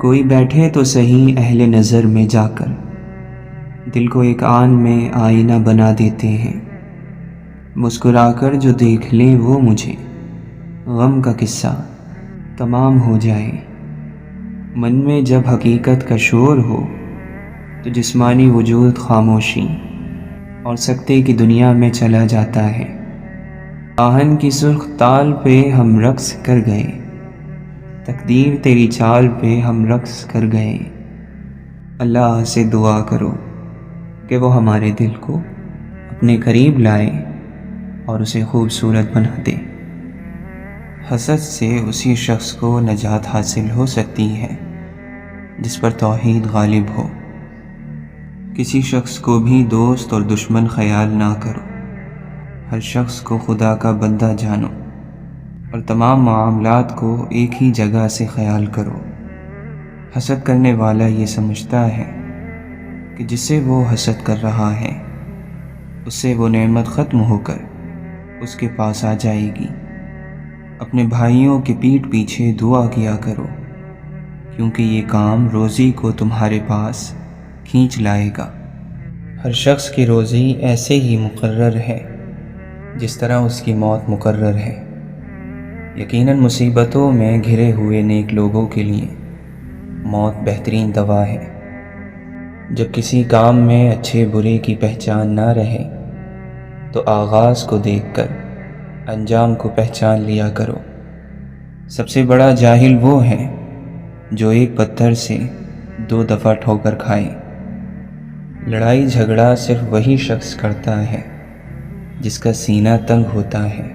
کوئی بیٹھے تو صحیح اہل نظر میں جا کر، دل کو ایک آن میں آئینہ بنا دیتے ہیں۔ مسکرا کر جو دیکھ لیں وہ مجھے، غم کا قصہ تمام ہو جائے۔ من میں جب حقیقت کا شور ہو تو جسمانی وجود خاموشی اور سکتے کی دنیا میں چلا جاتا ہے۔ آہن کی سرخ تال پہ ہم رقص کر گئے، تقدیر تیری چال پہ ہم رقص کر گئے۔ اللہ سے دعا کرو کہ وہ ہمارے دل کو اپنے قریب لائے اور اسے خوبصورت بنا دے۔ حسد سے اسی شخص کو نجات حاصل ہو سکتی ہے جس پر توحید غالب ہو۔ کسی شخص کو بھی دوست اور دشمن خیال نہ کرو، ہر شخص کو خدا کا بندہ جانو اور تمام معاملات کو ایک ہی جگہ سے خیال کرو۔ حسد کرنے والا یہ سمجھتا ہے کہ جس سے وہ حسد کر رہا ہے اس سے وہ نعمت ختم ہو کر اس کے پاس آ جائے گی۔ اپنے بھائیوں کے پیٹھ پیچھے دعا کیا کرو، کیونکہ یہ کام روزی کو تمہارے پاس کھینچ لائے گا۔ ہر شخص کی روزی ایسے ہی مقرر ہے جس طرح اس کی موت مقرر ہے۔ یقیناً مصیبتوں میں گھرے ہوئے نیک لوگوں کے لیے موت بہترین دوا ہے۔ جب کسی کام میں اچھے برے کی پہچان نہ رہے تو آغاز کو دیکھ کر انجام کو پہچان لیا کرو۔ سب سے بڑا جاہل وہ ہے جو ایک پتھر سے 2 دفعہ ٹھوکر کھائے۔ لڑائی جھگڑا صرف وہی شخص کرتا ہے جس کا سینہ تنگ ہوتا ہے۔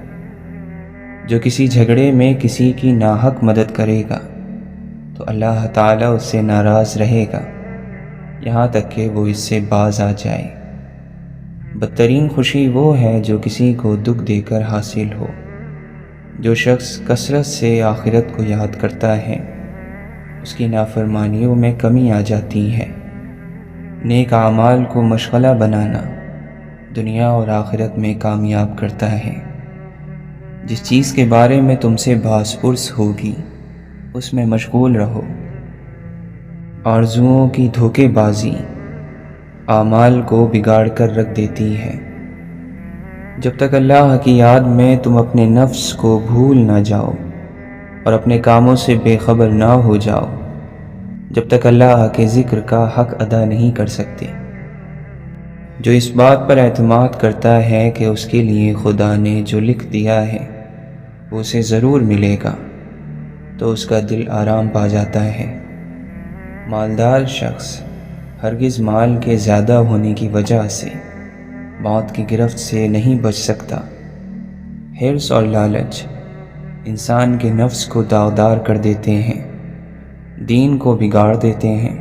جو کسی جھگڑے میں کسی کی ناحق مدد کرے گا تو اللہ تعالیٰ اس سے ناراض رہے گا یہاں تک کہ وہ اس سے باز آ جائے۔ بدترین خوشی وہ ہے جو کسی کو دکھ دے کر حاصل ہو۔ جو شخص کثرت سے آخرت کو یاد کرتا ہے اس کی نافرمانیوں میں کمی آ جاتی ہے۔ نیک اعمال کو مشغلہ بنانا دنیا اور آخرت میں کامیاب کرتا ہے۔ جس چیز کے بارے میں تم سے بحث پرس ہوگی اس میں مشغول رہو۔ آرزوؤں کی دھوکے بازی اعمال کو بگاڑ کر رکھ دیتی ہے۔ جب تک اللہ کی یاد میں تم اپنے نفس کو بھول نہ جاؤ اور اپنے کاموں سے بے خبر نہ ہو جاؤ، جب تک اللہ کے ذکر کا حق ادا نہیں کر سکتے۔ جو اس بات پر اعتماد کرتا ہے کہ اس کے لیے خدا نے جو لکھ دیا ہے وہ اسے ضرور ملے گا، تو اس کا دل آرام پا جاتا ہے۔ مالدار شخص ہرگز مال کے زیادہ ہونے کی وجہ سے موت کی گرفت سے نہیں بچ سکتا۔ حرص اور لالچ انسان کے نفس کو داغدار کر دیتے ہیں، دین کو بگاڑ دیتے ہیں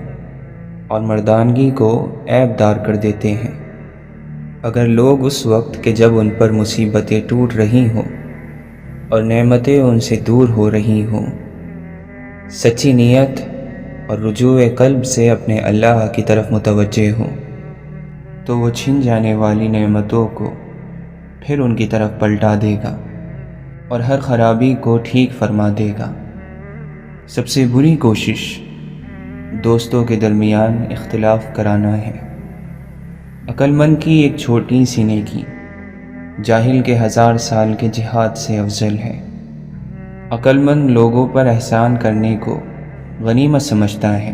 اور مردانگی کو عیب دار کر دیتے ہیں۔ اگر لوگ اس وقت کہ جب ان پر مصیبتیں ٹوٹ رہی ہوں اور نعمتیں ان سے دور ہو رہی ہوں، سچی نیت اور رجوع قلب سے اپنے اللہ کی طرف متوجہ ہوں، تو وہ چھن جانے والی نعمتوں کو پھر ان کی طرف پلٹا دے گا اور ہر خرابی کو ٹھیک فرما دے گا۔ سب سے بری کوشش دوستوں کے درمیان اختلاف کرانا ہے۔ عقل مند کی ایک چھوٹی سی نیکی جاہل کے 1000 سال کے جہاد سے افضل ہے۔ عقل مند لوگوں پر احسان کرنے کو غنیمت سمجھتا ہے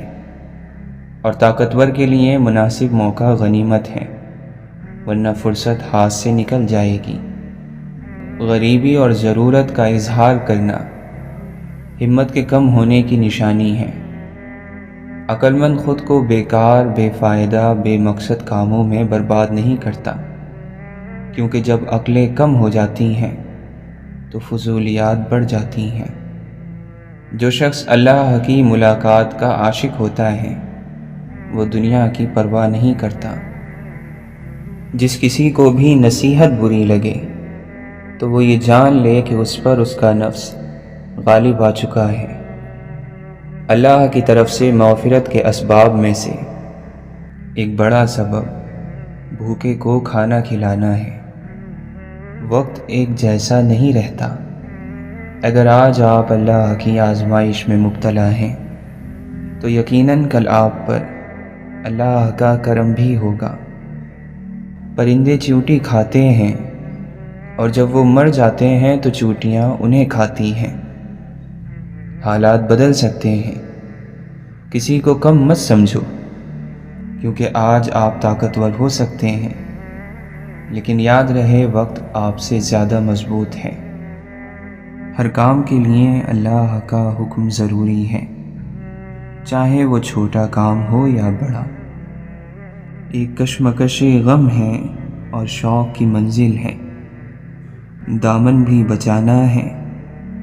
اور طاقتور کے لیے مناسب موقع غنیمت ہے، ورنہ فرصت ہاتھ سے نکل جائے گی۔ غریبی اور ضرورت کا اظہار کرنا ہمت کے کم ہونے کی نشانی ہے۔ عقل مند خود کو بیکار، بے فائدہ، بے مقصد کاموں میں برباد نہیں کرتا، کیونکہ جب عقلیں کم ہو جاتی ہیں تو فضولیات بڑھ جاتی ہیں۔ جو شخص اللہ کی ملاقات کا عاشق ہوتا ہے وہ دنیا کی پرواہ نہیں کرتا۔ جس کسی کو بھی نصیحت بری لگے تو وہ یہ جان لے کہ اس پر اس کا نفس غالب آ چکا ہے۔ اللہ کی طرف سے مغفرت کے اسباب میں سے ایک بڑا سبب بھوکے کو کھانا کھلانا ہے۔ وقت ایک جیسا نہیں رہتا۔ اگر آج آپ اللہ کی آزمائش میں مبتلا ہیں تو یقیناً کل آپ پر اللہ کا کرم بھی ہوگا۔ پرندے چیونٹی کھاتے ہیں اور جب وہ مر جاتے ہیں تو چیونٹیاں انہیں کھاتی ہیں۔ حالات بدل سکتے ہیں، کسی کو کم مت سمجھو، کیونکہ آج آپ طاقتور ہو سکتے ہیں، لیکن یاد رہے وقت آپ سے زیادہ مضبوط ہے۔ ہر کام کے لیے اللہ کا حکم ضروری ہے، چاہے وہ چھوٹا کام ہو یا بڑا۔ ایک کشمکش غم ہے اور شوق کی منزل ہے، دامن بھی بچانا ہے،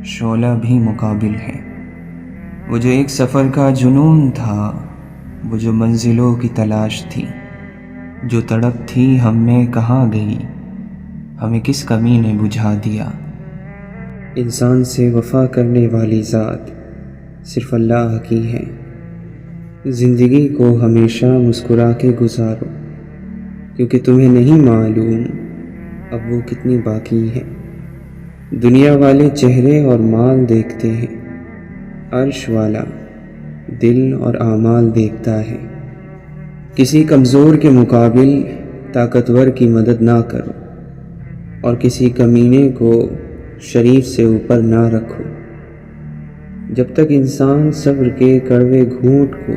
شعلہ بھی مقابل ہے۔ وہ جو ایک سفر کا جنون تھا، وہ جو منزلوں کی تلاش تھی، جو تڑپ تھی ہم میں کہاں گئی، ہمیں کس کمی نے بجھا دیا۔ انسان سے وفا کرنے والی ذات صرف اللہ کی ہے۔ زندگی کو ہمیشہ مسکرا کے گزارو، کیونکہ تمہیں نہیں معلوم اب وہ کتنی باقی ہے۔ دنیا والے چہرے اور مال دیکھتے ہیں، عرش والا دل اور اعمال دیکھتا ہے۔ کسی کمزور کے مقابل طاقتور کی مدد نہ کرو، اور کسی کمینے کو شریف سے اوپر نہ رکھو۔ جب تک انسان صبر کے کڑوے گھونٹ کو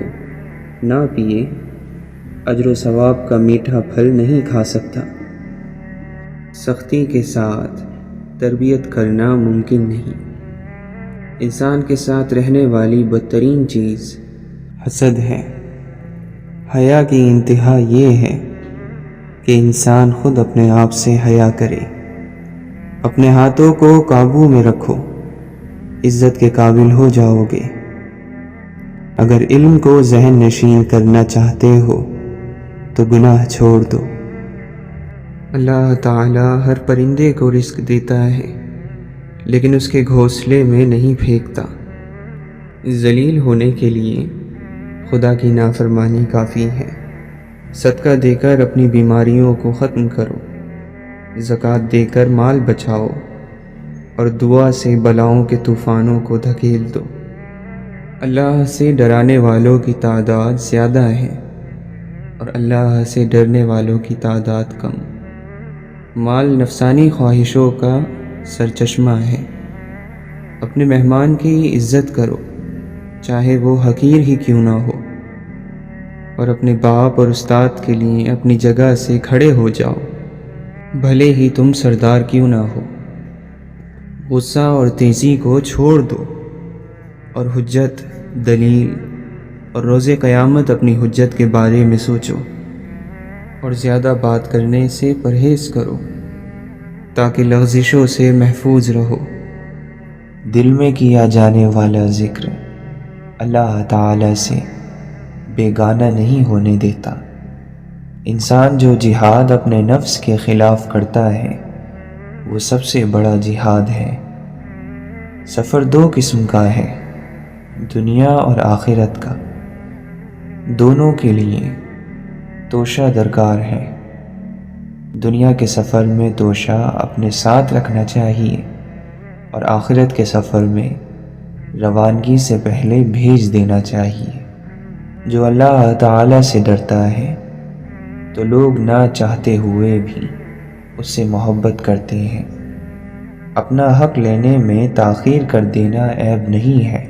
نہ پیے، اجر و ثواب کا میٹھا پھل نہیں کھا سکتا۔ سختی کے ساتھ تربیت کرنا ممکن نہیں۔ انسان کے ساتھ رہنے والی بدترین چیز حسد ہے۔ حیا کی انتہا یہ ہے کہ انسان خود اپنے آپ سے حیا کرے۔ اپنے ہاتھوں کو قابو میں رکھو، عزت کے قابل ہو جاؤ گے۔ اگر علم کو ذہن نشین کرنا چاہتے ہو تو گناہ چھوڑ دو۔ اللہ تعالی ہر پرندے کو رزق دیتا ہے، لیکن اس کے گھونسلے میں نہیں پھینکتا۔ ذلیل ہونے کے لیے خدا کی نافرمانی کافی ہے۔ صدقہ دے کر اپنی بیماریوں کو ختم کرو، زکوٰۃ دے کر مال بچاؤ، اور دعا سے بلاؤں کے طوفانوں کو دھکیل دو۔ اللہ سے ڈرانے والوں کی تعداد زیادہ ہے اور اللہ سے ڈرنے والوں کی تعداد کم۔ مال نفسانی خواہشوں کا سرچشمہ ہے۔ اپنے مہمان کی عزت کرو، چاہے وہ حقیر ہی کیوں نہ ہو، اور اپنے باپ اور استاد کے لیے اپنی جگہ سے کھڑے ہو جاؤ، بھلے ہی تم سردار کیوں نہ ہو۔ غصہ اور تیزی کو چھوڑ دو، اور حجت، دلیل اور روز قیامت اپنی حجت کے بارے میں سوچو، اور زیادہ بات کرنے سے پرہیز کرو تاکہ لغزشوں سے محفوظ رہو۔ دل میں کیا جانے والا ذکر اللہ تعالی سے بیگانہ نہیں ہونے دیتا۔ انسان جو جہاد اپنے نفس کے خلاف کرتا ہے وہ سب سے بڑا جہاد ہے۔ سفر دو قسم کا ہے، دنیا اور آخرت کا۔ دونوں کے لیے توشہ درکار ہے۔ دنیا کے سفر میں توشہ اپنے ساتھ رکھنا چاہیے، اور آخرت کے سفر میں روانگی سے پہلے بھیج دینا چاہیے۔ جو اللہ تعالی سے ڈرتا ہے تو لوگ نہ چاہتے ہوئے بھی اس سے محبت کرتے ہیں۔ اپنا حق لینے میں تاخیر کر دینا عیب نہیں ہے،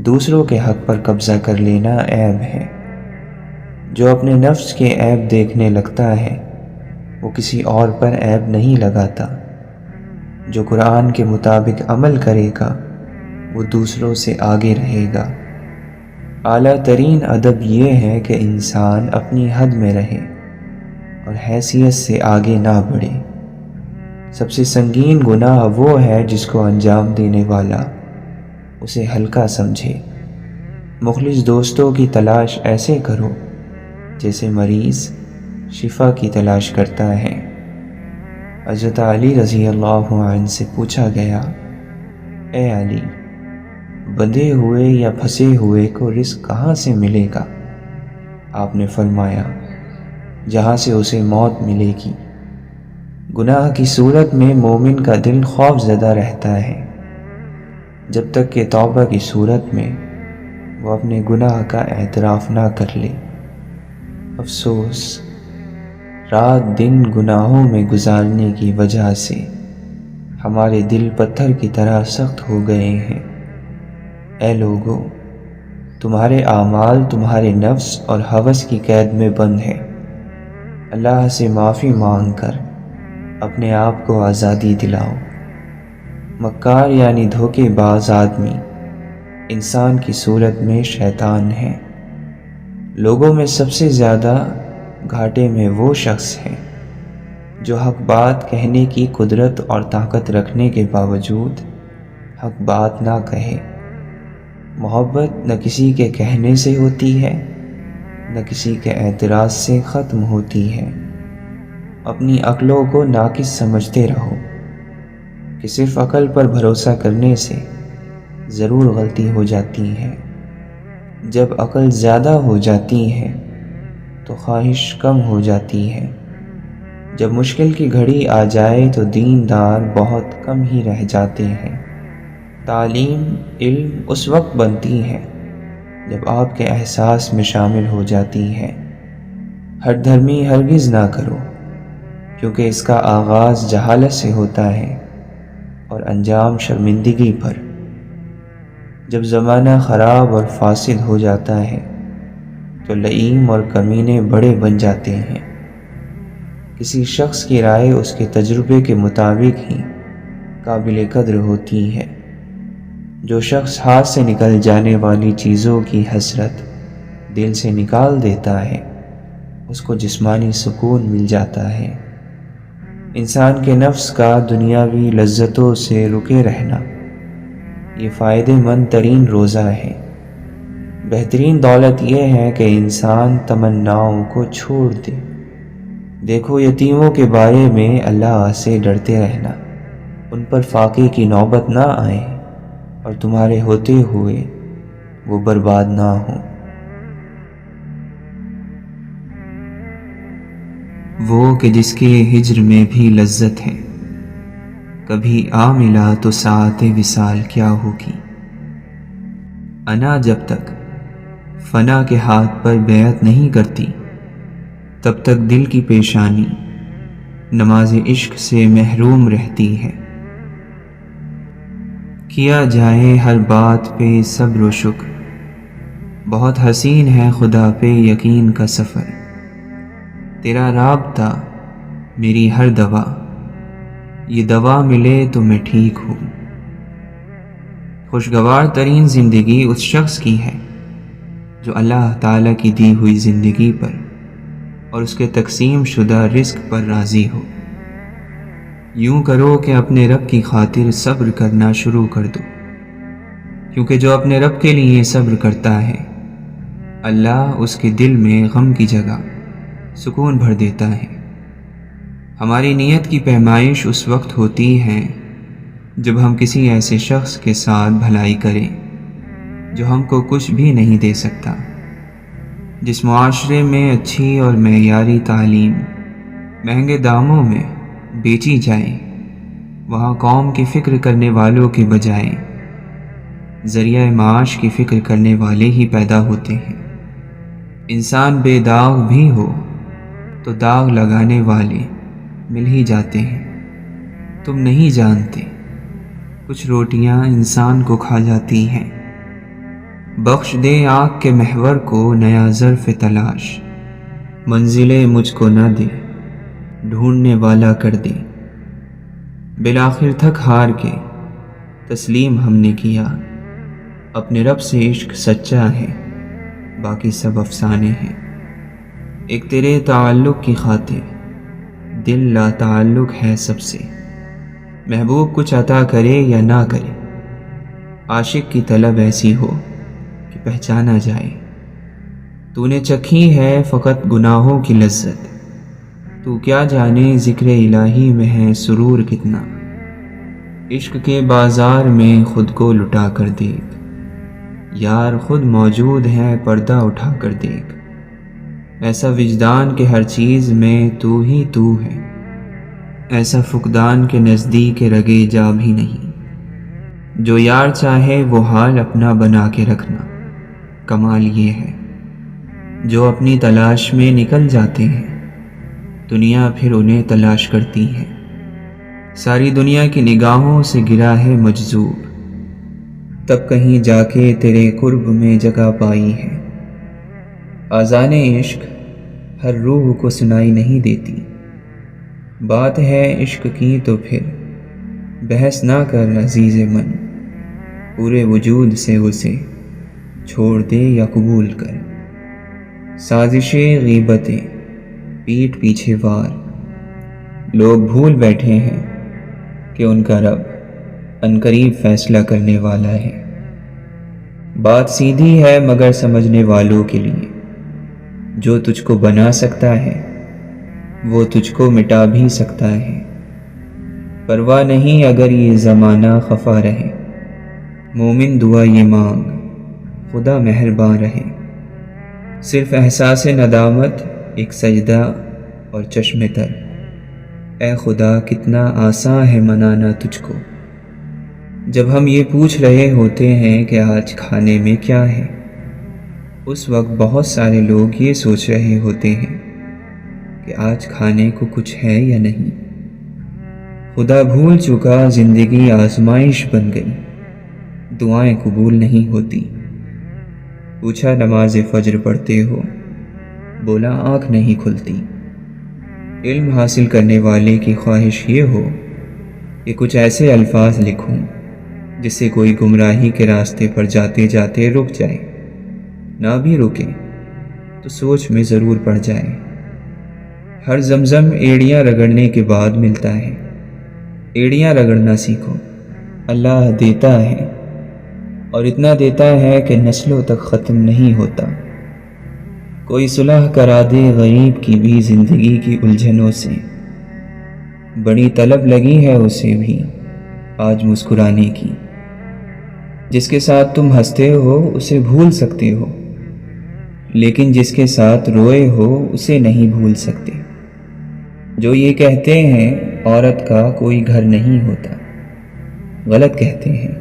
دوسروں کے حق پر قبضہ کر لینا عیب ہے۔ جو اپنے نفس کے عیب دیکھنے لگتا ہے وہ کسی اور پر عیب نہیں لگاتا۔ جو قرآن کے مطابق عمل کرے گا وہ دوسروں سے آگے رہے گا۔ اعلیٰ ترین ادب یہ ہے کہ انسان اپنی حد میں رہے اور حیثیت سے آگے نہ بڑھے۔ سب سے سنگین گناہ وہ ہے جس کو انجام دینے والا اسے ہلکا سمجھے۔ مخلص دوستوں کی تلاش ایسے کرو جیسے مریض شفا کی تلاش کرتا ہے۔ حضرت علی رضی اللہ عنہ سے پوچھا گیا، اے علی، بندھے ہوئے یا پھنسے ہوئے کو رزق کہاں سے ملے گا؟ آپ نے فرمایا، جہاں سے اسے موت ملے گی۔ گناہ کی صورت میں مومن کا دل خوف زدہ رہتا ہے، جب تک کہ توبہ کی صورت میں وہ اپنے گناہ کا اعتراف نہ کر لے۔ افسوس، رات دن گناہوں میں گزارنے کی وجہ سے ہمارے دل پتھر کی طرح سخت ہو گئے ہیں۔ اے لوگو، تمہارے اعمال تمہارے نفس اور ہوس کی قید میں بند ہے۔ اللہ سے معافی مانگ کر اپنے آپ کو آزادی دلاؤ۔ مکار یعنی دھوکے باز آدمی انسان کی صورت میں شیطان ہے۔ لوگوں میں سب سے زیادہ گھاٹے میں وہ شخص ہے جو حق بات کہنے کی قدرت اور طاقت رکھنے کے باوجود حق بات نہ کہے۔ محبت نہ کسی کے کہنے سے ہوتی ہے، نہ کسی کے اعتراض سے ختم ہوتی ہے۔ اپنی عقلوں کو ناقص سمجھتے رہو کہ صرف عقل پر بھروسہ کرنے سے ضرور غلطی ہو جاتی ہے۔ جب عقل زیادہ ہو جاتی ہے تو خواہش کم ہو جاتی ہے۔ جب مشکل کی گھڑی آ جائے تو دیندار بہت کم ہی رہ جاتے ہیں۔ تعلیم علم اس وقت بنتی ہے جب آپ کے احساس میں شامل ہو جاتی ہے۔ ہٹ دھرمی ہرگز نہ کرو، کیونکہ اس کا آغاز جہالت سے ہوتا ہے اور انجام شرمندگی پر۔ جب زمانہ خراب اور فاسد ہو جاتا ہے تو لئیم اور کمینے بڑے بن جاتے ہیں۔ کسی شخص کی رائے اس کے تجربے کے مطابق ہی قابل قدر ہوتی ہے۔ جو شخص ہاتھ سے نکل جانے والی چیزوں کی حسرت دل سے نکال دیتا ہے، اس کو جسمانی سکون مل جاتا ہے۔ انسان کے نفس کا دنیاوی لذتوں سے رکے رہنا یہ فائدہ مند ترین روزہ ہے۔ بہترین دولت یہ ہے کہ انسان تمناؤں کو چھوڑ دے۔ دیکھو، یتیموں کے بارے میں اللہ سے ڈرتے رہنا، ان پر فاقے کی نوبت نہ آئے اور تمہارے ہوتے ہوئے وہ برباد نہ ہوں۔ وہ کہ جس کے ہجر میں بھی لذت ہے، کبھی آ ملا تو ساعت وصال کیا ہوگی۔ انا جب تک فنا کے ہاتھ پر بیعت نہیں کرتی، تب تک دل کی پیشانی نماز عشق سے محروم رہتی ہے۔ کیا جائے ہر بات پہ صبر و شکر، بہت حسین ہے خدا پہ یقین کا سفر۔ تیرا رابطہ میری ہر دوا، یہ دوا ملے تو میں ٹھیک ہوں۔ خوشگوار ترین زندگی اس شخص کی ہے جو اللہ تعالیٰ کی دی ہوئی زندگی پر اور اس کے تقسیم شدہ رزق پر راضی ہو۔ یوں کرو کہ اپنے رب کی خاطر صبر کرنا شروع کر دو، کیونکہ جو اپنے رب کے لیے صبر کرتا ہے، اللہ اس کے دل میں غم کی جگہ سکون بھر دیتا ہے۔ ہماری نیت کی پیمائش اس وقت ہوتی ہے جب ہم کسی ایسے شخص کے ساتھ بھلائی کریں جو ہم کو کچھ بھی نہیں دے سکتا۔ جس معاشرے میں اچھی اور معیاری تعلیم مہنگے داموں میں بیچی جائے، وہاں قوم کی فکر کرنے والوں کے بجائے ذریعہ معاش کی فکر کرنے والے ہی پیدا ہوتے ہیں۔ انسان بے داغ بھی ہو تو داغ لگانے والے مل ہی جاتے ہیں۔ تم نہیں جانتے، کچھ روٹیاں انسان کو کھا جاتی ہیں۔ بخش دے آنکھ کے محور کو نیا ظرف تلاش، منزلیں مجھ کو نہ دے، ڈھونڈنے والا کر دے۔ بالآخر تھک ہار کے تسلیم ہم نے کیا، اپنے رب سے عشق سچا ہے، باقی سب افسانے ہیں۔ ایک تیرے تعلق کی خاطر دل لا تعلق ہے سب سے۔ محبوب کچھ عطا کرے یا نہ کرے، عاشق کی طلب ایسی ہو کہ پہچانا جائے۔ تو نے چکھی ہے فقط گناہوں کی لذت، تو کیا جانے ذکر الہی میں ہے سرور کتنا۔ عشق کے بازار میں خود کو لٹا کر دیکھ، یار خود موجود ہے پردہ اٹھا کر دیکھ۔ ایسا وجدان کہ ہر چیز میں تو ہی تو ہے، ایسا فقدان کے نزدیک رگے جا بھی نہیں۔ جو یار چاہے وہ حال اپنا بنا کے رکھنا، کمال یہ ہے، جو اپنی تلاش میں نکل جاتے ہیں دنیا پھر انہیں تلاش کرتی ہے۔ ساری دنیا کی نگاہوں سے گرا ہے مجذوب، تب کہیں جا کے تیرے قرب میں جگہ پائی ہے۔ آذان عشق ہر روح کو سنائی نہیں دیتی، بات ہے عشق کی تو پھر بحث نہ کر عزیز من، پورے وجود سے اسے چھوڑ دے یا قبول کر۔ سازشیں غیبتیں پیٹھ پیچھے وار، لوگ بھول بیٹھے ہیں کہ ان کا رب عنقریب فیصلہ کرنے والا ہے۔ بات سیدھی ہے مگر سمجھنے والوں کے لیے، جو تجھ کو بنا سکتا ہے وہ تجھ کو مٹا بھی سکتا ہے۔ پرواہ نہیں اگر یہ زمانہ خفا رہے، مومن دعا یہ مانگ خدا مہرباں رہے۔ صرف احساس ندامت ایک سجدہ اور چشم تر، اے خدا کتنا آساں ہے منانا تجھ کو۔ جب ہم یہ پوچھ رہے ہوتے ہیں کہ آج کھانے میں کیا ہے، اس وقت بہت سارے لوگ یہ سوچ رہے ہوتے ہیں کہ آج کھانے کو کچھ ہے یا نہیں۔ خدا بھول چکا زندگی آزمائش بن گئی، دعائیں قبول نہیں ہوتی۔ پوچھا نماز فجر پڑھتے ہو، بولا آنکھ نہیں کھلتی۔ علم حاصل کرنے والے کی خواہش یہ ہو کہ کچھ ایسے الفاظ لکھوں جس سے کوئی گمراہی کے راستے پر جاتے جاتے رک جائے، نہ بھی رکے تو سوچ میں ضرور پڑ جائے۔ ہر زمزم ایڑیاں رگڑنے کے بعد ملتا ہے، ایڑیاں رگڑنا سیکھو، اللہ دیتا ہے اور اتنا دیتا ہے کہ نسلوں تک ختم نہیں ہوتا۔ کوئی صلح کرا دے غریب کی بھی زندگی کی الجھنوں سے، بڑی طلب لگی ہے اسے بھی آج مسکرانے کی۔ جس کے ساتھ تم ہنستے ہو اسے بھول سکتے ہو، لیکن جس کے ساتھ روئے ہو اسے نہیں بھول سکتے۔ جو یہ کہتے ہیں عورت کا کوئی گھر نہیں ہوتا، غلط کہتے ہیں۔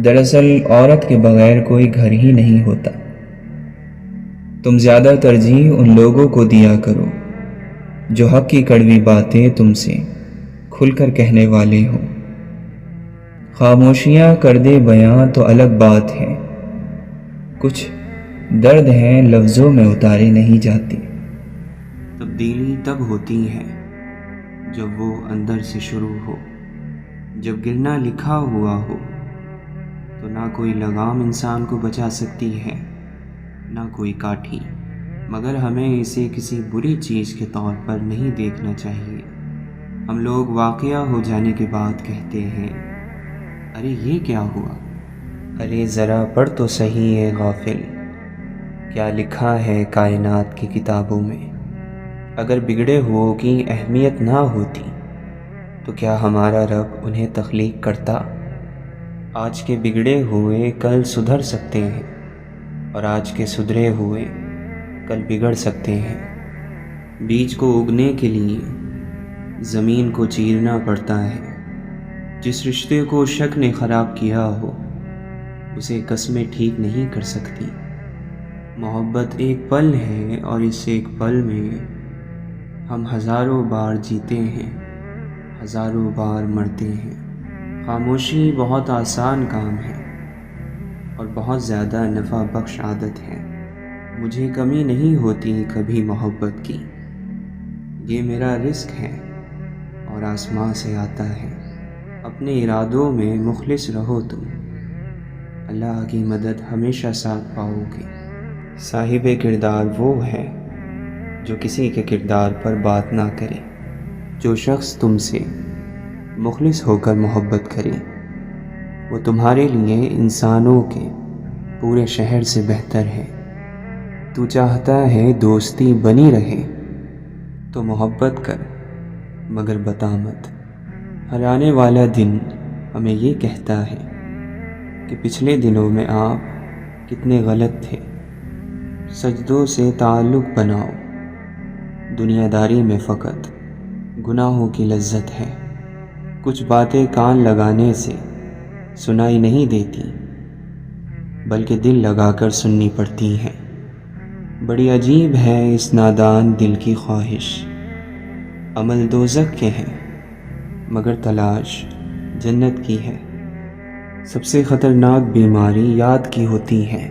دراصل عورت کے بغیر کوئی گھر ہی نہیں ہوتا۔ تم زیادہ ترجیح ان لوگوں کو دیا کرو جو حق کی کڑوی باتیں تم سے کھل کر کہنے والے ہوں۔ خاموشیاں کر دے بیاں تو الگ بات ہے، کچھ درد ہیں لفظوں میں اتارے نہیں جاتے۔ تبدیلی تب ہوتی ہے جب وہ اندر سے شروع ہو، جب گرنا لکھا ہوا ہو تو نہ کوئی لگام انسان کو بچا سکتی ہے نہ کوئی کاٹھی، مگر ہمیں اسے کسی بری چیز کے طور پر نہیں دیکھنا چاہیے۔ ہم لوگ واقعہ ہو جانے کے بعد کہتے ہیں ارے یہ کیا ہوا، ارے ذرا پڑھ تو صحیح ہے غافل، کیا لکھا ہے کائنات کی کتابوں میں۔ اگر بگڑے ہوئوں کی اہمیت نہ ہوتی تو کیا ہمارا رب انہیں تخلیق کرتا؟ آج کے بگڑے ہوئے کل سدھر سکتے ہیں اور آج کے سدھرے ہوئے کل بگڑ سکتے ہیں۔ بیج کو اگنے کے لیے زمین کو چیرنا پڑتا ہے۔ جس رشتے کو شک نے خراب کیا ہو اسے قسمیں ٹھیک نہیں کر سکتی۔ محبت ایک پل ہے اور اس ایک پل میں ہم ہزاروں بار جیتے ہیں، ہزاروں بار مرتے ہیں۔ خاموشی بہت آسان کام ہے اور بہت زیادہ نفع بخش عادت ہے۔ مجھے کمی نہیں ہوتی کبھی محبت کی، یہ میرا رزق ہے اور آسمان سے آتا ہے۔ اپنے ارادوں میں مخلص رہو تم، اللہ کی مدد ہمیشہ ساتھ پاؤ گے۔ صاحب کردار وہ ہے جو کسی کے کردار پر بات نہ کرے۔ جو شخص تم سے مخلص ہو کر محبت کرے وہ تمہارے لیے انسانوں کے پورے شہر سے بہتر ہے۔ تو چاہتا ہے دوستی بنی رہے تو محبت کر مگر بتا مت۔ ہر آنے والا دن ہمیں یہ کہتا ہے کہ پچھلے دنوں میں آپ کتنے غلط تھے۔ سجدوں سے تعلق بناؤ، دنیا داری میں فقط گناہوں کی لذت ہے۔ کچھ باتیں کان لگانے سے سنائی نہیں دیتی، بلکہ دل لگا کر سننی پڑتی ہیں۔ بڑی عجیب ہے اس نادان دل کی خواہش، عمل دوزخ کے ہیں مگر تلاش جنت کی ہے۔ سب سے خطرناک بیماری یاد کی ہوتی ہے،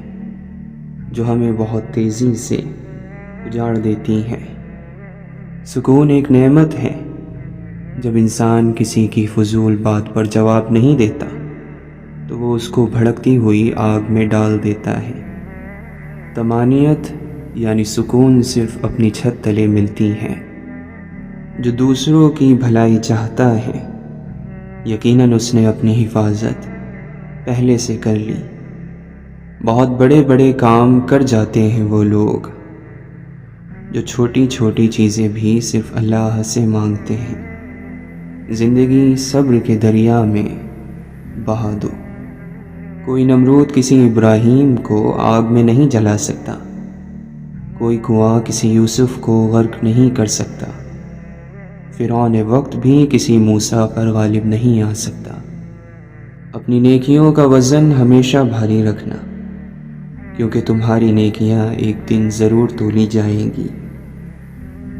جو ہمیں بہت تیزی سے اجاڑ دیتی ہے۔ سکون ایک نعمت ہے، جب انسان کسی کی فضول بات پر جواب نہیں دیتا تو وہ اس کو بھڑکتی ہوئی آگ میں ڈال دیتا ہے۔ طمانینت یعنی سکون صرف اپنی چھت تلے ملتی ہے۔ جو دوسروں کی بھلائی چاہتا ہے، یقیناً اس نے اپنی حفاظت پہلے سے کر لی۔ بہت بڑے بڑے کام کر جاتے ہیں وہ لوگ جو چھوٹی چھوٹی چیزیں بھی صرف اللہ سے مانگتے ہیں۔ زندگی صبر کے دریا میں بہا دو۔ کوئی نمرود کسی ابراہیم کو آگ میں نہیں جلا سکتا، کوئی کنواں کسی یوسف کو غرق نہیں کر سکتا، فرعون وقت بھی کسی موسیٰ پر غالب نہیں آ سکتا۔ اپنی نیکیوں کا وزن ہمیشہ بھاری رکھنا، کیونکہ تمہاری نیکیاں ایک دن ضرور تولی جائیں گی۔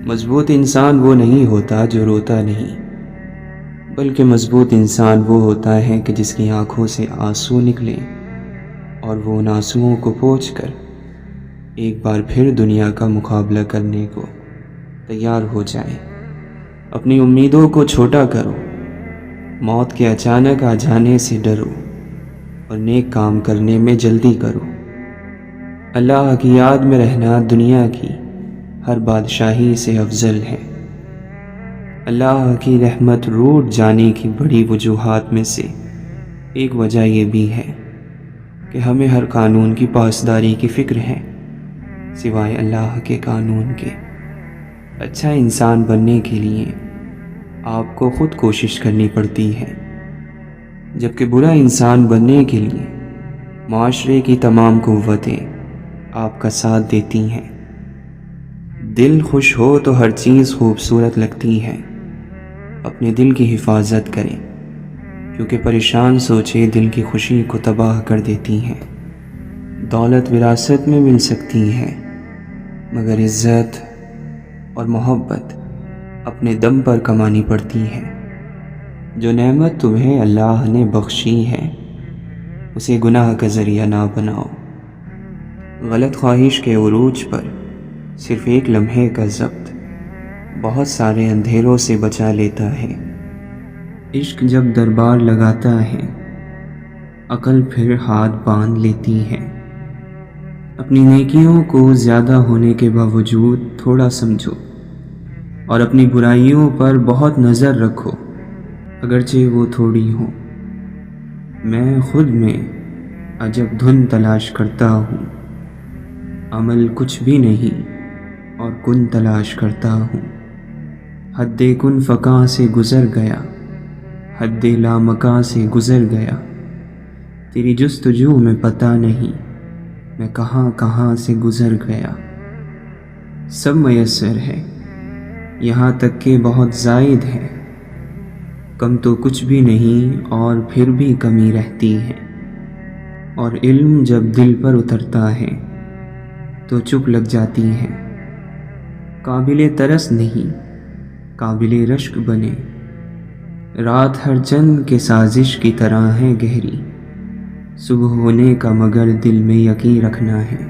مضبوط انسان وہ نہیں ہوتا جو روتا نہیں، بلکہ مضبوط انسان وہ ہوتا ہے کہ جس کی آنکھوں سے آنسو نکلیں اور وہ ان آنسوؤں کو پوچھ کر ایک بار پھر دنیا کا مقابلہ کرنے کو تیار ہو جائے۔ اپنی امیدوں کو چھوٹا کرو، موت کے اچانک آ جانے سے ڈرو اور نیک کام کرنے میں جلدی کرو۔ اللہ کی یاد میں رہنا دنیا کی ہر بادشاہی سے افضل ہے۔ اللہ کی رحمت روٹ جانے کی بڑی وجوہات میں سے ایک وجہ یہ بھی ہے کہ ہمیں ہر قانون کی پاسداری کی فکر ہے سوائے اللہ کے قانون کے۔ اچھا انسان بننے کے لیے آپ کو خود کوشش کرنی پڑتی ہے، جبکہ برا انسان بننے کے لیے معاشرے کی تمام قوتیں آپ کا ساتھ دیتی ہیں۔ دل خوش ہو تو ہر چیز خوبصورت لگتی ہے۔ اپنے دل کی حفاظت کریں، کیونکہ پریشان سوچیں دل کی خوشی کو تباہ کر دیتی ہیں۔ دولت وراثت میں مل سکتی ہے، مگر عزت اور محبت اپنے دم پر کمانی پڑتی ہے۔ جو نعمت تمہیں اللہ نے بخشی ہے، اسے گناہ کا ذریعہ نہ بناؤ۔ غلط خواہش کے عروج پر صرف ایک لمحے کا ضبط بہت سارے اندھیروں سے بچا لیتا ہے۔ عشق جب دربار لگاتا ہے، عقل پھر ہاتھ باندھ لیتی ہے۔ اپنی نیکیوں کو زیادہ ہونے کے باوجود تھوڑا سمجھو اور اپنی برائیوں پر بہت نظر رکھو، اگرچہ وہ تھوڑی ہوں۔ میں خود میں عجب دھن تلاش کرتا ہوں، عمل کچھ بھی نہیں اور کن تلاش کرتا ہوں۔ حد کن فکاں سے گزر گیا، حد لامکاں سے گزر گیا، تیری جستجو میں پتہ نہیں میں کہاں کہاں سے گزر گیا۔ سب میسر ہے، یہاں تک کہ بہت زائد ہے، کم تو کچھ بھی نہیں اور پھر بھی کمی رہتی ہے۔ اور علم جب دل پر اترتا ہے تو چپ لگ جاتی ہے۔ قابل ترس نہیں، قابل رشک بنے، رات ہر چند کے سازش کی طرح ہے گہری، صبح ہونے کا مگر دل میں یقین رکھنا ہے۔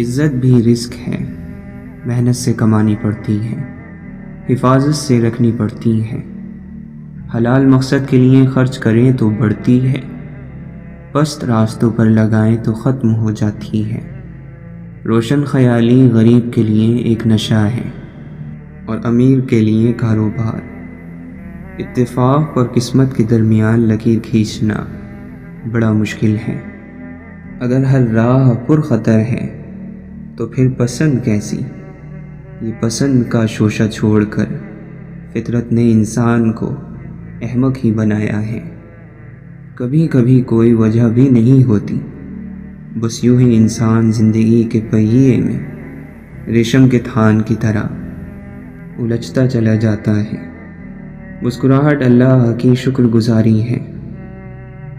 عزت بھی رزق ہے، محنت سے کمانی پڑتی ہے، حفاظت سے رکھنی پڑتی ہے۔ حلال مقصد کے لیے خرچ کریں تو بڑھتی ہے، پست راستوں پر لگائیں تو ختم ہو جاتی ہے۔ روشن خیالی غریب کے لیے ایک نشہ ہے اور امیر کے لیے کاروبار۔ اتفاق اور قسمت کے درمیان لکیر کھینچنا بڑا مشکل ہے۔ اگر ہر راہ پر خطر ہے تو پھر پسند کیسی؟ یہ پسند کا شوشہ چھوڑ کر فطرت نے انسان کو احمق ہی بنایا ہے۔ کبھی کبھی کوئی وجہ بھی نہیں ہوتی، بس یوں ہی انسان زندگی کے پہیے میں ریشم کے تھان کی طرح الجھتا چلا جاتا ہے۔ مسکراہٹ اللہ کی شکر گزاری ہے،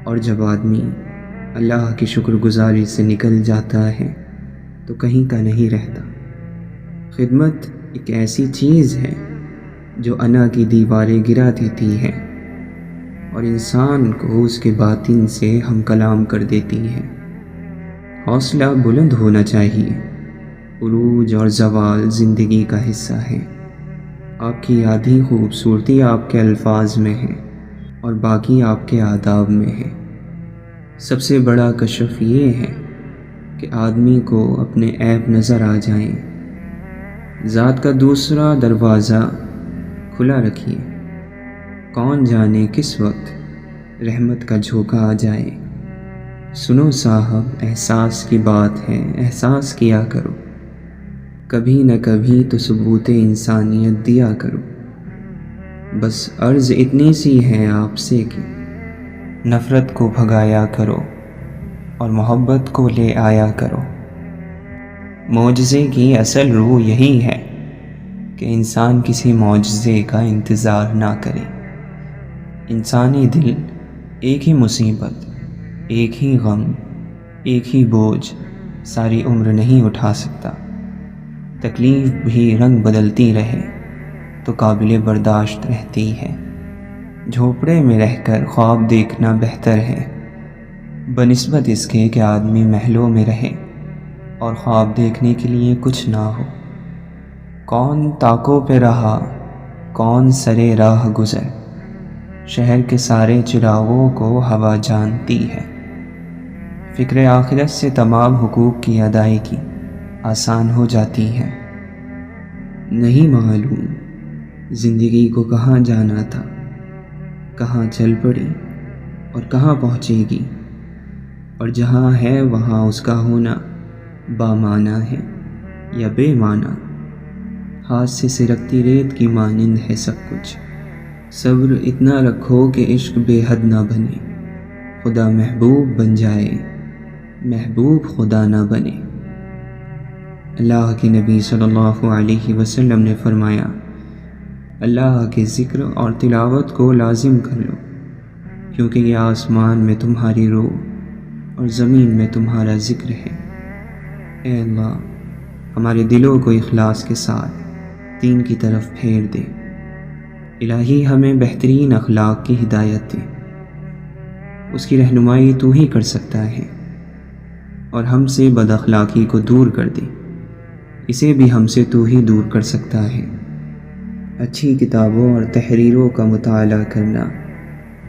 اور جب آدمی اللہ کی شکر گزاری سے نکل جاتا ہے تو کہیں کا نہیں رہتا۔ خدمت ایک ایسی چیز ہے جو انا کی دیواریں گرا دیتی ہے اور انسان کو اس کے باطن سے ہم کلام کر دیتی ہے۔ حوصلہ بلند ہونا چاہیے۔ عروج اور زوال زندگی کا حصہ ہے۔ آپ کی آدھی خوبصورتی آپ کے الفاظ میں ہے اور باقی آپ کے آداب میں ہے۔ سب سے بڑا کشف یہ ہے کہ آدمی کو اپنے عیب نظر آ جائیں۔ ذات کا دوسرا دروازہ کھلا رکھیے، کون جانے کس وقت رحمت کا جھونکا آ جائے۔ سنو صاحب، احساس کی بات ہے، احساس کیا کرو، کبھی نہ کبھی تو ثبوت انسانیت دیا کرو۔ بس عرض اتنی سی ہے آپ سے کہ نفرت کو بھگایا کرو اور محبت کو لے آیا کرو۔ معجزے کی اصل روح یہی ہے کہ انسان کسی معجزے کا انتظار نہ کرے۔ انسانی دل ایک ہی مصیبت، ایک ہی غم، ایک ہی بوجھ ساری عمر نہیں اٹھا سکتا۔ تکلیف بھی رنگ بدلتی رہے تو قابل برداشت رہتی ہے۔ جھوپڑے میں رہ کر خواب دیکھنا بہتر ہے بنسبت اس کے کہ آدمی محلوں میں رہے اور خواب دیکھنے کے لیے کچھ نہ ہو۔ کون طاقوں پہ رہا، کون سرے راہ گزر، شہر کے سارے چراغوں کو ہوا جانتی ہے۔ فکر آخرت سے تمام حقوق کی ادائیگی آسان ہو جاتی ہے۔ نہیں معلوم زندگی کو کہاں جانا تھا، کہاں چل پڑی اور کہاں پہنچے گی، اور جہاں ہے وہاں اس کا ہونا بامعنی ہے یا بے معنی۔ ہاتھ سے سرکتی ریت کی مانند ہے سب کچھ۔ صبر اتنا رکھو کہ عشق بے حد نہ بنے، خدا محبوب بن جائے، محبوب خدا نہ بنے۔ اللہ کے نبی صلی اللہ علیہ وسلم نے فرمایا، اللہ کے ذکر اور تلاوت کو لازم کر لو، کیونکہ یہ آسمان میں تمہاری روح اور زمین میں تمہارا ذکر ہے۔ اے اللہ، ہمارے دلوں کو اخلاص کے ساتھ دین کی طرف پھیر دے۔ الہی ہمیں بہترین اخلاق کی ہدایت دے، اس کی رہنمائی تو ہی کر سکتا ہے، اور ہم سے بد اخلاقی کو دور کر دے، اسے بھی ہم سے تو ہی دور کر سکتا ہے۔ اچھی کتابوں اور تحریروں کا مطالعہ کرنا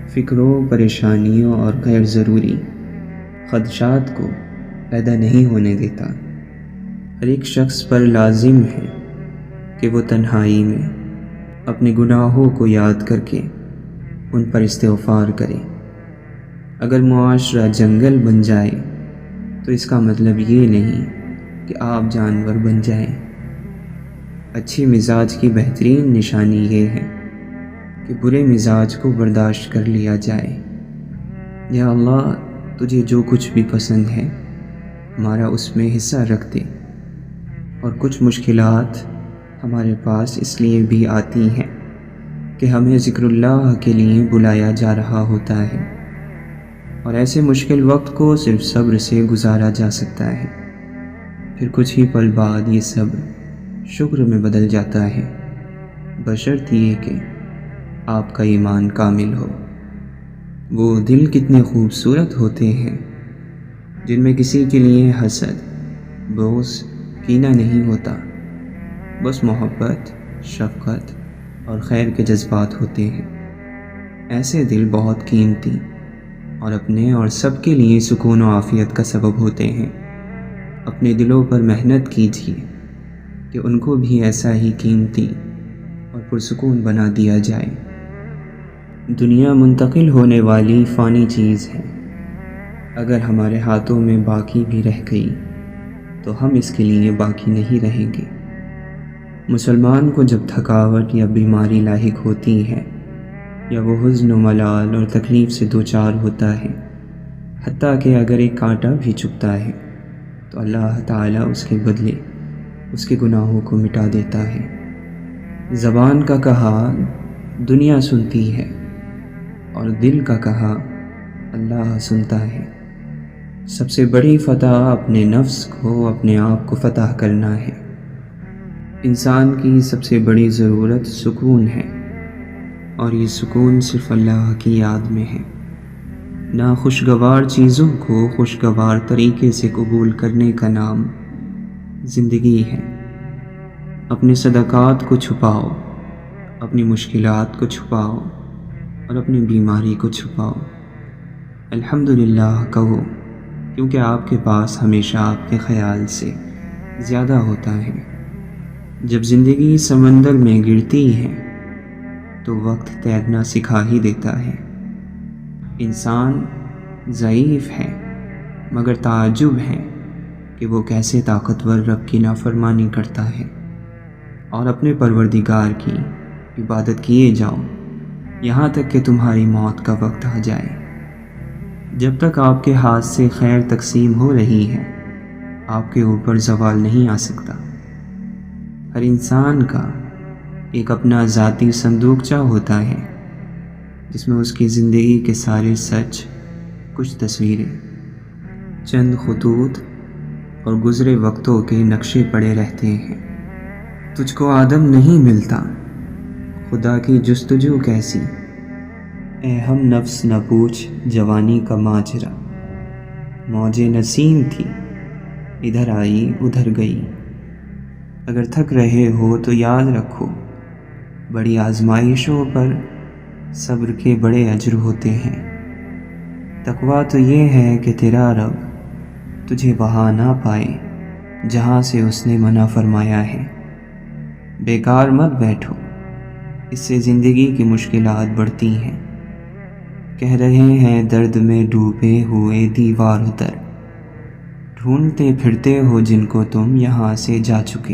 فکروں، پریشانیوں اور غیر ضروری خدشات کو پیدا نہیں ہونے دیتا۔ ہر ایک شخص پر لازم ہے کہ وہ تنہائی میں اپنے گناہوں کو یاد کر کے ان پر استغفار کرے۔ اگر معاشرہ جنگل بن جائے تو اس کا مطلب یہ نہیں کہ آپ جانور بن جائیں۔ اچھی مزاج کی بہترین نشانی یہ ہے کہ برے مزاج کو برداشت کر لیا جائے۔ یا اللہ، تجھے جو کچھ بھی پسند ہے ہمارا اس میں حصہ رکھ دے، اور کچھ مشکلات ہمارے پاس اس لیے بھی آتی ہیں کہ ہمیں ذکر اللہ کے لیے بلایا جا رہا ہوتا ہے، اور ایسے مشکل وقت کو صرف صبر سے گزارا جا سکتا ہے۔ پھر کچھ ہی پل بعد یہ صبر شکر میں بدل جاتا ہے، بشرط یہ کہ آپ کا ایمان کامل ہو۔ وہ دل کتنے خوبصورت ہوتے ہیں جن میں کسی کے لیے حسد، بغض، کینہ نہیں ہوتا، بس محبت، شفقت اور خیر کے جذبات ہوتے ہیں۔ ایسے دل بہت قیمتی اور اپنے اور سب کے لیے سکون و عافیت کا سبب ہوتے ہیں۔ اپنے دلوں پر محنت کیجیے کہ ان کو بھی ایسا ہی قیمتی اور پرسکون بنا دیا جائے۔ دنیا منتقل ہونے والی فانی چیز ہے، اگر ہمارے ہاتھوں میں باقی بھی رہ گئی تو ہم اس کے لیے باقی نہیں رہیں گے۔ مسلمان کو جب تھکاوٹ یا بیماری لاحق ہوتی ہے یا وہ حزن و ملال اور تکلیف سے دوچار ہوتا ہے، حتیٰ کہ اگر ایک کانٹا بھی چبھتا ہے تو اللہ تعالیٰ اس کے بدلے اس کے گناہوں کو مٹا دیتا ہے۔ زبان کا کہا دنیا سنتی ہے اور دل کا کہا اللہ سنتا ہے۔ سب سے بڑی فتح اپنے نفس کو، اپنے آپ کو فتح کرنا ہے۔ انسان کی سب سے بڑی ضرورت سکون ہے، اور یہ سکون صرف اللہ کی یاد میں ہے۔ ناخوشگوار چیزوں کو خوشگوار طریقے سے قبول کرنے کا نام زندگی ہے۔ اپنے صدقات کو چھپاؤ، اپنی مشکلات کو چھپاؤ، اور اپنی بیماری کو چھپاؤ۔ الحمدللہ کہو، کیونکہ آپ کے پاس ہمیشہ آپ کے خیال سے زیادہ ہوتا ہے۔ جب زندگی سمندر میں گرتی ہے تو وقت تیرنا سکھا ہی دیتا ہے۔ انسان ضعیف ہے، مگر تعجب ہے کہ وہ کیسے طاقتور رب کی نافرمانی کرتا ہے اور اپنے پروردگار کی عبادت کیے جاؤ یہاں تک کہ تمہاری موت کا وقت آ جائے۔ جب تک آپ کے ہاتھ سے خیر تقسیم ہو رہی ہے، آپ کے اوپر زوال نہیں آ سکتا۔ ہر انسان کا ایک اپنا ذاتی صندوقچہ ہوتا ہے، جس میں اس کی زندگی کے سارے سچ، کچھ تصویریں، چند خطوط اور گزرے وقتوں کے نقشے پڑے رہتے ہیں۔ تجھ کو آدم نہیں ملتا، خدا کی جستجو کیسی؟ اے ہم نفس نہ پوچھ جوانی کا ماجرا، موج نسیم تھی، ادھر آئی ادھر گئی۔ اگر تھک رہے ہو تو یاد رکھو، بڑی آزمائشوں پر صبر کے بڑے اجر ہوتے ہیں۔ تقویٰ تو یہ ہے کہ تیرا رب تجھے وہاں نہ پائے جہاں سے اس نے منع فرمایا ہے۔ بیکار مت بیٹھو، اس سے زندگی کی مشکلات بڑھتی ہیں۔ کہہ رہے ہیں درد میں ڈوبے ہوئے دیوار اتر، ڈھونڈتے پھرتے ہو جن کو تم یہاں سے جا چکے۔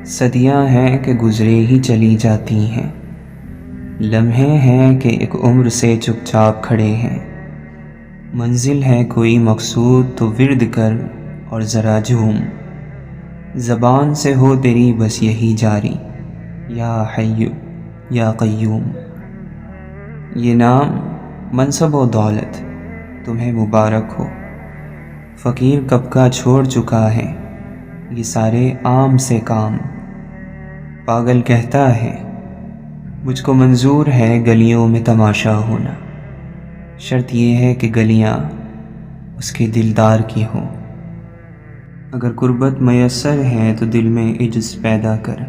صدیاں ہیں کہ گزرے ہی چلی جاتی ہیں، لمحے ہیں کہ ایک عمر سے چپ چاپ کھڑے ہیں۔ منزل ہے کوئی مقصود تو ورد کر اور ذرا جھوم، زبان سے ہو تیری بس یہی جاری، یا حی یا قیوم۔ یہ نام، منصب و دولت تمہیں مبارک ہو، فقیر کب کا چھوڑ چکا ہے یہ سارے عام سے کام۔ پاگل کہتا ہے مجھ کو منظور ہے گلیوں میں تماشا ہونا، شرط یہ ہے کہ گلیاں اس کے دلدار کی ہوں۔ اگر قربت میسر ہے تو دل میں عجز پیدا کر،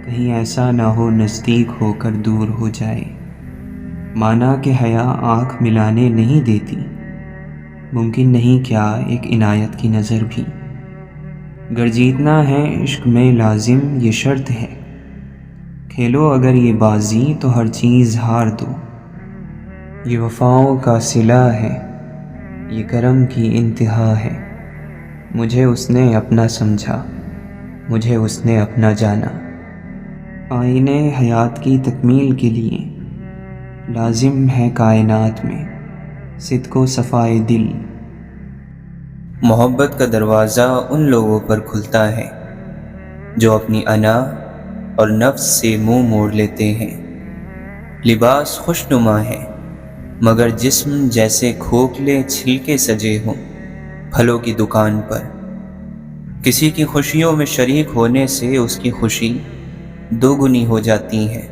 کہیں ایسا نہ ہو نزدیک ہو کر دور ہو جائے۔ مانا کہ حیا آنکھ ملانے نہیں دیتی، ممکن نہیں کیا ایک عنایت کی نظر بھی۔ گر جیتنا ہے عشق میں لازم یہ شرط ہے، کھیلو اگر یہ بازی تو ہر چیز ہار دو۔ یہ وفاؤں کا صلہ ہے، یہ کرم کی انتہا ہے۔ مجھے اس نے اپنا سمجھا، مجھے اس نے اپنا جانا۔ آئینے حیات کی تکمیل کے لیے لازم ہے کائنات میں صدق و صفائے دل۔ محبت کا دروازہ ان لوگوں پر کھلتا ہے جو اپنی انا اور نفس سے منہ موڑ لیتے ہیں۔ لباس خوشنما ہے مگر جسم جیسے کھوکھلے چھلکے سجے ہوں پھلوں کی دکان پر۔ کسی کی خوشیوں میں شریک ہونے سے اس کی خوشی دو گنی ہو جاتی ہے،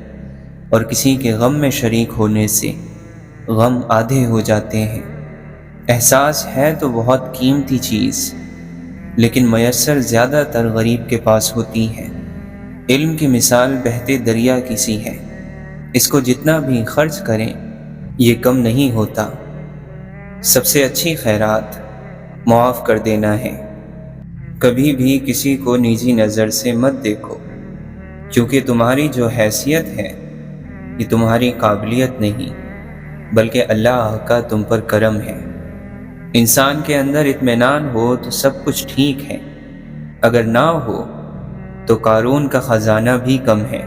اور کسی کے غم میں شریک ہونے سے غم آدھے ہو جاتے ہیں۔ احساس ہے تو بہت قیمتی چیز، لیکن میسر زیادہ تر غریب کے پاس ہوتی ہے۔ علم کی مثال بہتے دریا کی سی ہے، اس کو جتنا بھی خرچ کریں یہ کم نہیں ہوتا۔ سب سے اچھی خیرات معاف کر دینا ہے۔ کبھی بھی کسی کو نجی نظر سے مت دیکھو، کیونکہ تمہاری جو حیثیت ہے یہ تمہاری قابلیت نہیں بلکہ اللہ کا تم پر کرم ہے۔ انسان کے اندر اطمینان ہو تو سب کچھ ٹھیک ہے، اگر نہ ہو تو قارون کا خزانہ بھی کم ہے۔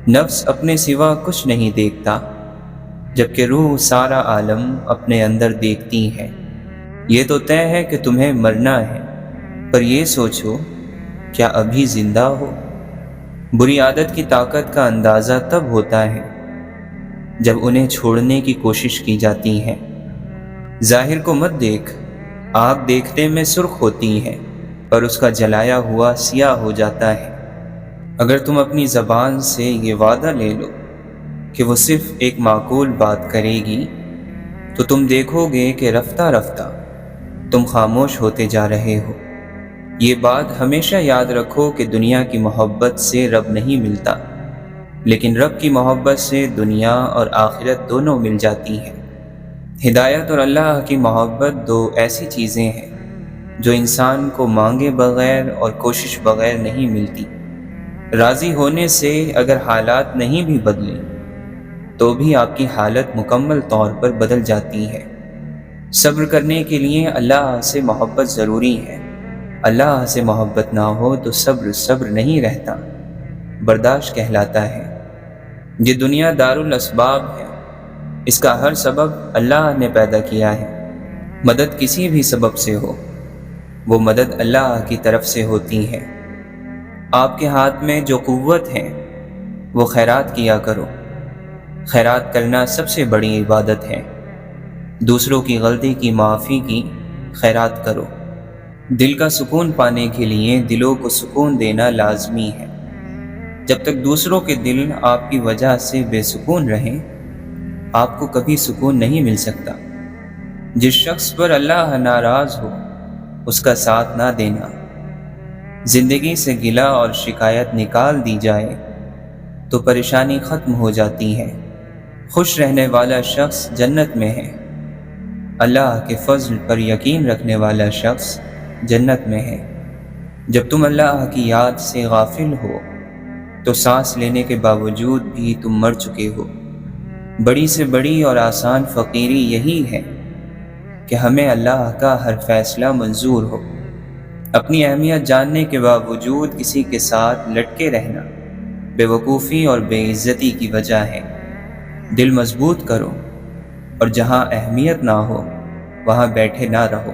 نفس اپنے سوا کچھ نہیں دیکھتا، جبکہ روح سارا عالم اپنے اندر دیکھتی ہے۔ یہ تو طے ہے کہ تمہیں مرنا ہے، پر یہ سوچو کیا ابھی زندہ ہو؟ بری عادت کی طاقت کا اندازہ تب ہوتا ہے جب انہیں چھوڑنے کی کوشش کی جاتی ہے۔ ظاہر کو مت دیکھ، آگ دیکھنے میں سرخ ہوتی ہے پر اس کا جلایا ہوا سیاہ ہو جاتا ہے۔ اگر تم اپنی زبان سے یہ وعدہ لے لو کہ وہ صرف ایک معقول بات کرے گی، تو تم دیکھو گے کہ رفتہ رفتہ تم خاموش ہوتے جا رہے ہو۔ یہ بات ہمیشہ یاد رکھو کہ دنیا کی محبت سے رب نہیں ملتا، لیکن رب کی محبت سے دنیا اور آخرت دونوں مل جاتی ہیں۔ ہدایت اور اللہ کی محبت دو ایسی چیزیں ہیں جو انسان کو مانگے بغیر اور کوشش بغیر نہیں ملتی۔ راضی ہونے سے اگر حالات نہیں بھی بدلیں تو بھی آپ کی حالت مکمل طور پر بدل جاتی ہے۔ صبر کرنے کے لیے اللہ سے محبت ضروری ہے۔ اللہ سے محبت نہ ہو تو صبر نہیں رہتا، برداشت کہلاتا ہے۔ یہ دنیا دارالاسباب ہے، اس کا ہر سبب اللہ نے پیدا کیا ہے۔ مدد کسی بھی سبب سے ہو، وہ مدد اللہ کی طرف سے ہوتی ہے۔ آپ کے ہاتھ میں جو قوت ہے وہ خیرات کیا کرو۔ خیرات کرنا سب سے بڑی عبادت ہے۔ دوسروں کی غلطی کی معافی کی خیرات کرو۔ دل کا سکون پانے کے لیے دلوں کو سکون دینا لازمی ہے۔ جب تک دوسروں کے دل آپ کی وجہ سے بے سکون رہیں، آپ کو کبھی سکون نہیں مل سکتا۔ جس شخص پر اللہ ناراض ہو اس کا ساتھ نہ دینا۔ زندگی سے گلہ اور شکایت نکال دی جائے تو پریشانی ختم ہو جاتی ہے۔ خوش رہنے والا شخص جنت میں ہے۔ اللہ کے فضل پر یقین رکھنے والا شخص جنت میں ہے۔ جب تم اللہ کی یاد سے غافل ہو تو سانس لینے کے باوجود بھی تم مر چکے ہو۔ بڑی سے بڑی اور آسان فقیری یہی ہے کہ ہمیں اللہ کا ہر فیصلہ منظور ہو۔ اپنی اہمیت جاننے کے باوجود کسی کے ساتھ لٹکے رہنا بے وقوفی اور بے عزتی کی وجہ ہے۔ دل مضبوط کرو اور جہاں اہمیت نہ ہو وہاں بیٹھے نہ رہو۔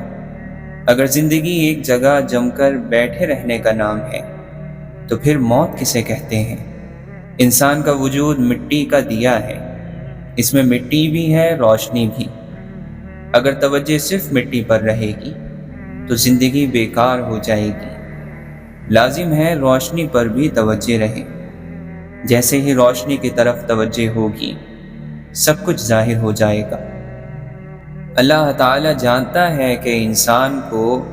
اگر زندگی ایک جگہ جم کر بیٹھے رہنے کا نام ہے تو پھر موت کسے کہتے ہیں؟ انسان کا وجود مٹی کا دیا ہے، اس میں مٹی بھی ہے، روشنی بھی۔ اگر توجہ صرف مٹی پر رہے گی تو زندگی بیکار ہو جائے گی۔ لازم ہے روشنی پر بھی توجہ رہے۔ جیسے ہی روشنی کی طرف توجہ ہوگی سب کچھ ظاہر ہو جائے گا۔ اللہ تعالی جانتا ہے کہ انسان کو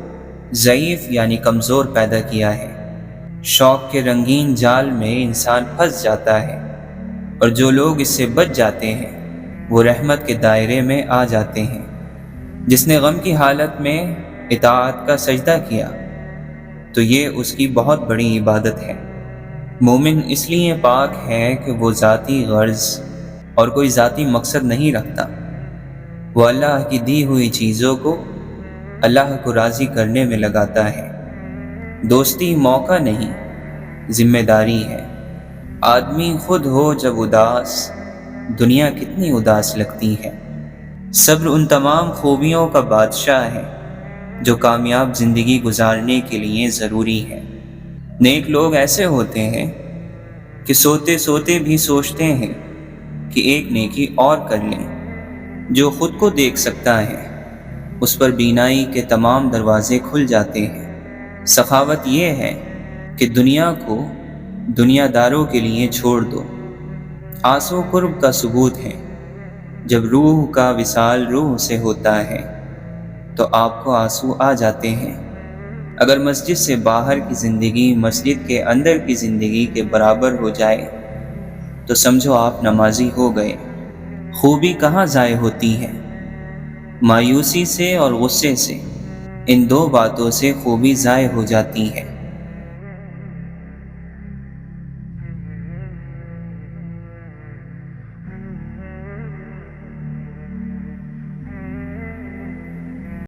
ضعیف یعنی کمزور پیدا کیا ہے۔ شوق کے رنگین جال میں انسان پھنس جاتا ہے، اور جو لوگ اس سے بچ جاتے ہیں وہ رحمت کے دائرے میں آ جاتے ہیں۔ جس نے غم کی حالت میں اطاعت کا سجدہ کیا تو یہ اس کی بہت بڑی عبادت ہے۔ مومن اس لیے پاک ہے کہ وہ ذاتی غرض اور کوئی ذاتی مقصد نہیں رکھتا۔ وہ اللہ کی دی ہوئی چیزوں کو اللہ کو راضی کرنے میں لگاتا ہے۔ دوستی موقع نہیں، ذمہ داری ہے۔ آدمی خود ہو جب اداس، دنیا کتنی اداس لگتی ہے۔ صبر ان تمام خوبیوں کا بادشاہ ہے جو کامیاب زندگی گزارنے کے لیے ضروری ہے۔ نیک لوگ ایسے ہوتے ہیں کہ سوتے سوتے بھی سوچتے ہیں کہ ایک نیکی اور کر لیں۔ جو خود کو دیکھ سکتا ہے اس پر بینائی کے تمام دروازے کھل جاتے ہیں۔ سخاوت یہ ہے کہ دنیا کو دنیا داروں کے لیے چھوڑ دو۔ آنسو قرب کا ثبوت ہے۔ جب روح کا وصال روح سے ہوتا ہے تو آپ کو آنسو آ جاتے ہیں۔ اگر مسجد سے باہر کی زندگی مسجد کے اندر کی زندگی کے برابر ہو جائے تو سمجھو آپ نمازی ہو گئے۔ خوبی کہاں ضائع ہوتی ہے؟ مایوسی سے اور غصے سے۔ ان دو باتوں سے خوبی ضائع ہو جاتی ہے۔